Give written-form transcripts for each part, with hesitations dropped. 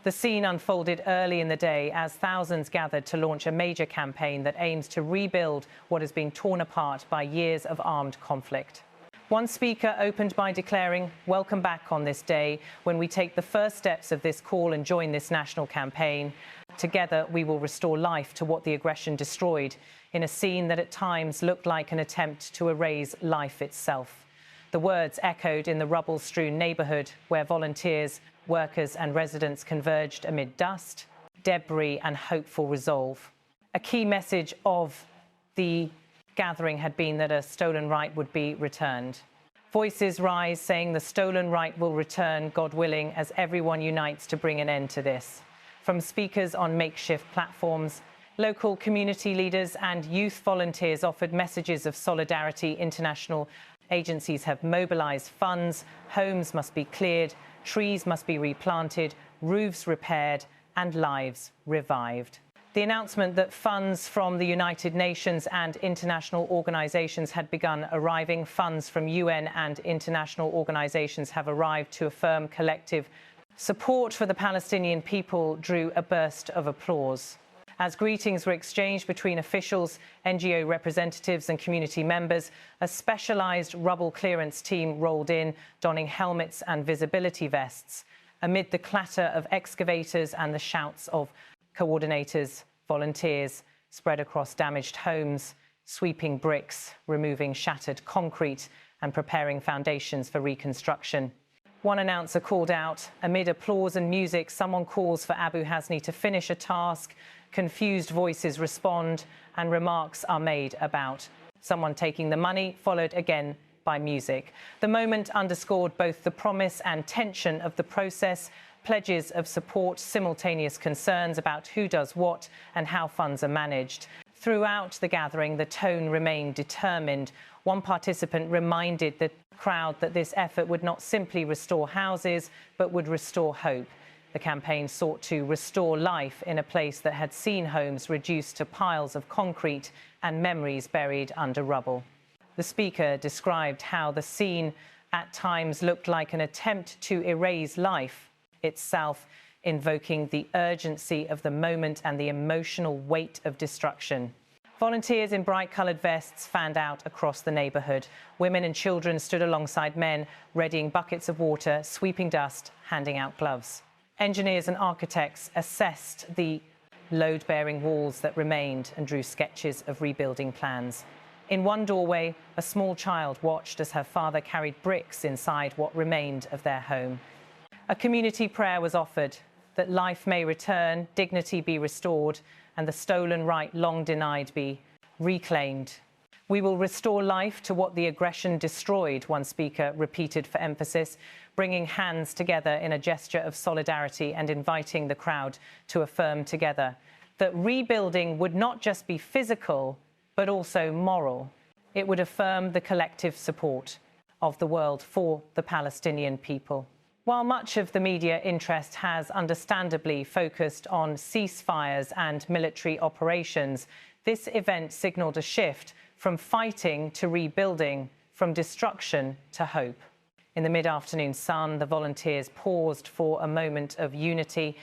The scene unfolded early in the day as thousands gathered to launch a major campaign that aims to rebuild what has been torn apart by years of armed conflict. One speaker opened by declaring, "Welcome back on this day when we take the first steps of this call and join this national campaign. Together we will restore life to what the aggression destroyed," in a scene that at times looked like an attempt to erase life itself. The words echoed in the rubble-strewn neighbourhood where volunteers, workers and residents converged amid dust, debris and hopeful resolve. A key message of the gathering had been that a stolen right would be returned. Voices rise saying the stolen right will return, God willing, as everyone unites to bring an end to this. From speakers on makeshift platforms, local community leaders and youth volunteers offered messages of solidarity. International agencies have mobilised funds, homes must be cleared, trees must be replanted, roofs repaired and lives revived. The announcement that funds from the United Nations and international organisations had begun arriving. Funds from UN and international organisations have arrived to affirm collective support for the Palestinian people drew a burst of applause. As greetings were exchanged between officials, NGO representatives and community members, a specialised rubble clearance team rolled in, donning helmets and visibility vests. Amid the clatter of excavators and the shouts of coordinators, volunteers spread across damaged homes, sweeping bricks, removing shattered concrete and preparing foundations for reconstruction. One announcer called out, amid applause and music, someone calls for Abu Hasni to finish a task. Confused voices respond and remarks are made about someone taking the money, followed again by music. The moment underscored both the promise and tension of the process, pledges of support, simultaneous concerns about who does what and how funds are managed. Throughout the gathering, the tone remained determined. One participant reminded the crowd that this effort would not simply restore houses, but would restore hope. The campaign sought to restore life in a place that had seen homes reduced to piles of concrete and memories buried under rubble. The speaker described how the scene at times looked like an attempt to erase life itself, invoking the urgency of the moment and the emotional weight of destruction. Volunteers in bright-coloured vests fanned out across the neighbourhood. Women and children stood alongside men, readying buckets of water, sweeping dust, handing out gloves. Engineers and architects assessed the load-bearing walls that remained and drew sketches of rebuilding plans. In one doorway, a small child watched as her father carried bricks inside what remained of their home. A community prayer was offered that life may return, dignity be restored, and the stolen right long denied be reclaimed. "We will restore life to what the aggression destroyed," one speaker repeated for emphasis, bringing hands together in a gesture of solidarity and inviting the crowd to affirm together that rebuilding would not just be physical, but also moral. It would affirm the collective support of the world for the Palestinian people. While much of the media interest has understandably focused on ceasefires and military operations, this event signalled a shift from fighting to rebuilding, from destruction to hope. In the mid-afternoon sun, the volunteers paused for a moment of unity.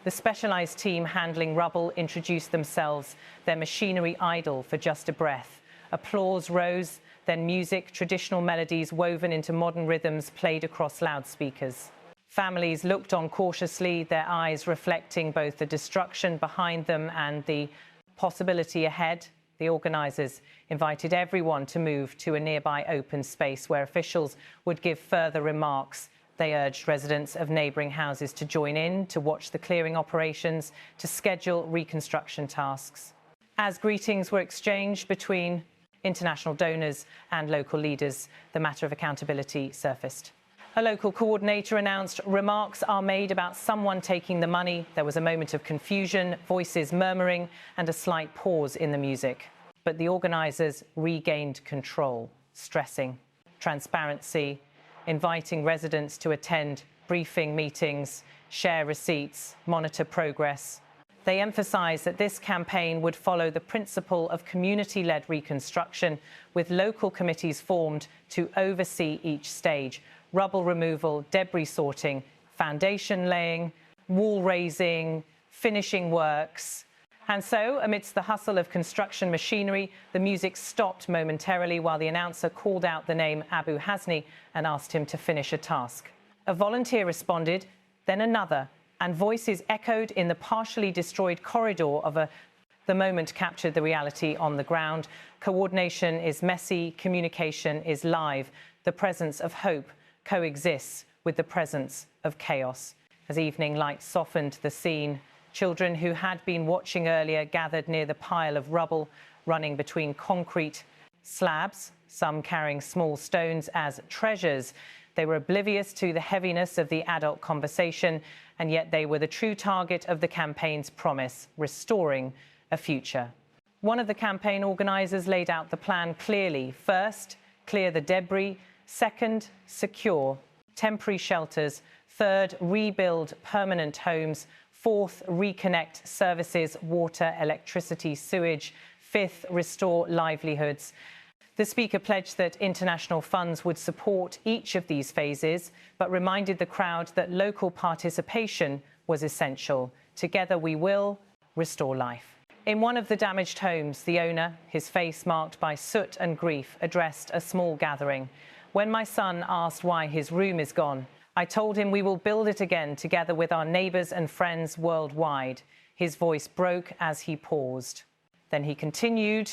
The specialised team handling rubble introduced themselves, their machinery idle for just a breath. Applause rose, then music, traditional melodies woven into modern rhythms played across loudspeakers. Families looked on cautiously, their eyes reflecting both the destruction behind them and the possibility ahead. The organisers invited everyone to move to a nearby open space where officials would give further remarks. They urged residents of neighbouring houses to join in, to watch the clearing operations, to schedule reconstruction tasks. As greetings were exchanged between international donors and local leaders, the matter of accountability surfaced. A local coordinator announced remarks are made about someone taking the money. There was a moment of confusion, voices murmuring, and a slight pause in the music. But the organisers regained control, stressing transparency, inviting residents to attend briefing meetings, share receipts, monitor progress. They emphasised that this campaign would follow the principle of community-led reconstruction, with local committees formed to oversee each stage: rubble removal, debris sorting, foundation laying, wall raising, finishing works. And so, amidst the hustle of construction machinery, the music stopped momentarily while the announcer called out the name Abu Hasni and asked him to finish a task. A volunteer responded, then another, and voices echoed in the partially destroyed corridor of the moment captured the reality on the ground. Coordination is messy, communication is live. The presence of hope coexists with the presence of chaos. As evening light softened the scene, children who had been watching earlier gathered near the pile of rubble running between concrete slabs, some carrying small stones as treasures. They were oblivious to the heaviness of the adult conversation, and yet they were the true target of the campaign's promise, restoring a future. One of the campaign organisers laid out the plan clearly. First, clear the debris. Second, secure temporary shelters. Third, rebuild permanent homes. Fourth, reconnect services, water, electricity, sewage. Fifth, restore livelihoods. The Speaker pledged that international funds would support each of these phases, but reminded the crowd that local participation was essential. Together we will restore life. In one of the damaged homes, the owner, his face marked by soot and grief, addressed a small gathering. When my son asked why his room is gone, I told him we will build it again together with our neighbours and friends worldwide. His voice broke as he paused. Then he continued,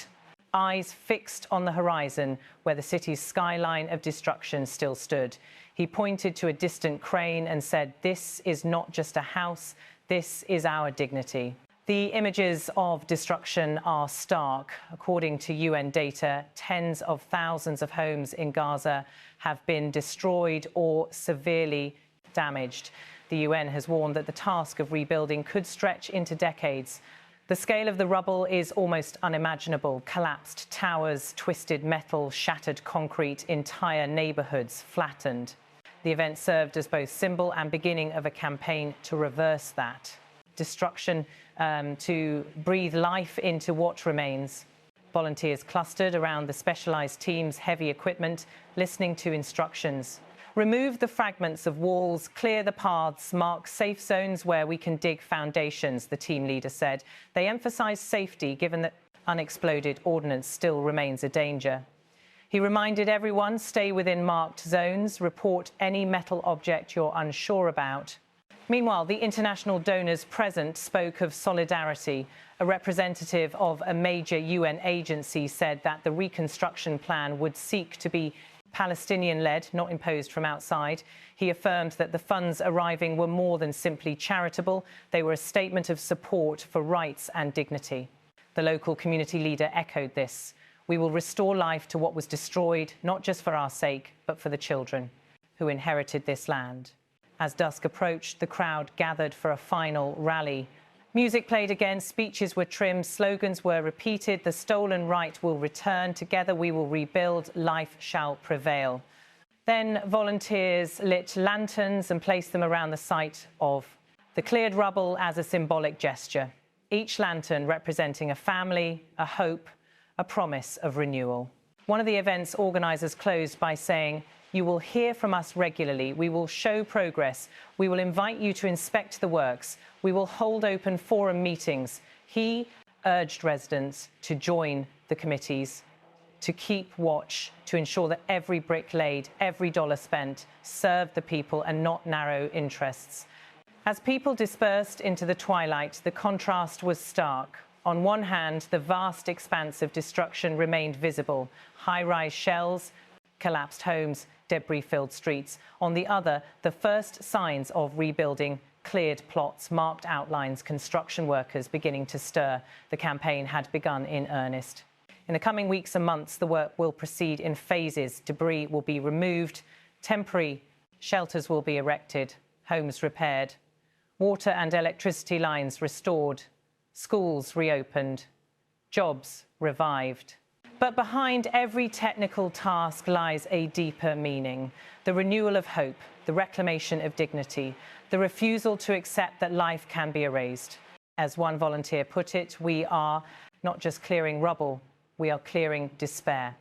eyes fixed on the horizon where the city's skyline of destruction still stood. He pointed to a distant crane and said, "This is not just a house, this is our dignity." The images of destruction are stark. According to UN data, tens of thousands of homes in Gaza have been destroyed or severely damaged. The UN has warned that the task of rebuilding could stretch into decades. The scale of the rubble is almost unimaginable. Collapsed towers, twisted metal, shattered concrete, entire neighbourhoods flattened. The event served as both symbol and beginning of a campaign to reverse that. Destruction to breathe life into what remains. Volunteers clustered around the specialised team's heavy equipment, listening to instructions. Remove the fragments of walls, clear the paths, mark safe zones where we can dig foundations, the team leader said. They emphasised safety, given that unexploded ordnance still remains a danger. He reminded everyone, stay within marked zones, report any metal object you're unsure about. Meanwhile, the international donors present spoke of solidarity. A representative of a major UN agency said that the Reconstruction plan would seek to be Palestinian-led, not imposed from outside. He affirmed that the funds arriving were more than simply charitable. They were a statement of support for rights and dignity. The local community leader echoed this. We will restore life to what was destroyed, not just for our sake, but for the children who inherited this land. As dusk approached, the crowd gathered for a final rally. Music played again, speeches were trimmed, slogans were repeated. The stolen right will return. Together we will rebuild. Life shall prevail. Then volunteers lit lanterns and placed them around the site of the cleared rubble as a symbolic gesture. Each lantern representing a family, a hope, a promise of renewal. One of the event's organisers closed by saying, "You will hear from us regularly. We will show progress. We will invite you to inspect the works. We will hold open forum meetings." He urged residents to join the committees, to keep watch, to ensure that every brick laid, every dollar spent served the people and not narrow interests. As people dispersed into the twilight, the contrast was stark. On one hand, the vast expanse of destruction remained visible. High-rise shells, collapsed homes, debris-filled streets. On the other, the first signs of rebuilding, cleared plots, marked outlines, construction workers beginning to stir. The campaign had begun in earnest. In the coming weeks and months, the work will proceed in phases. Debris will be removed, temporary shelters will be erected, homes repaired, water and electricity lines restored, schools reopened, jobs revived. But behind every technical task lies a deeper meaning: the renewal of hope, the reclamation of dignity, the refusal to accept that life can be erased. As one volunteer put it, we are not just clearing rubble, we are clearing despair.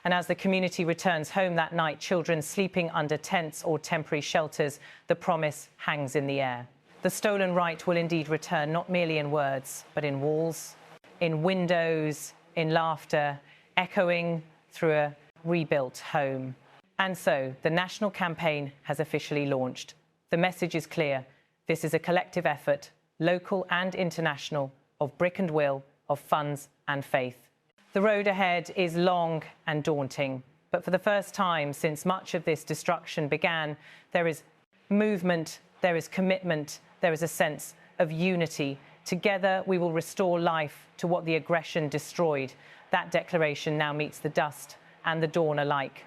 And as the community returns home that night, children sleeping under tents or temporary shelters, the promise hangs in the air. The stolen right will indeed return, not merely in words, but in walls, in windows, in laughter, echoing through a rebuilt home. And so the national campaign has officially launched. The message is clear. This is a collective effort, local and international, of brick and will, of funds and faith. The road ahead is long and daunting, but for the first time since much of this destruction began, there is movement, there is commitment, there is a sense of unity. Together we will restore life to what the aggression destroyed. That declaration now meets the dust and the dawn alike.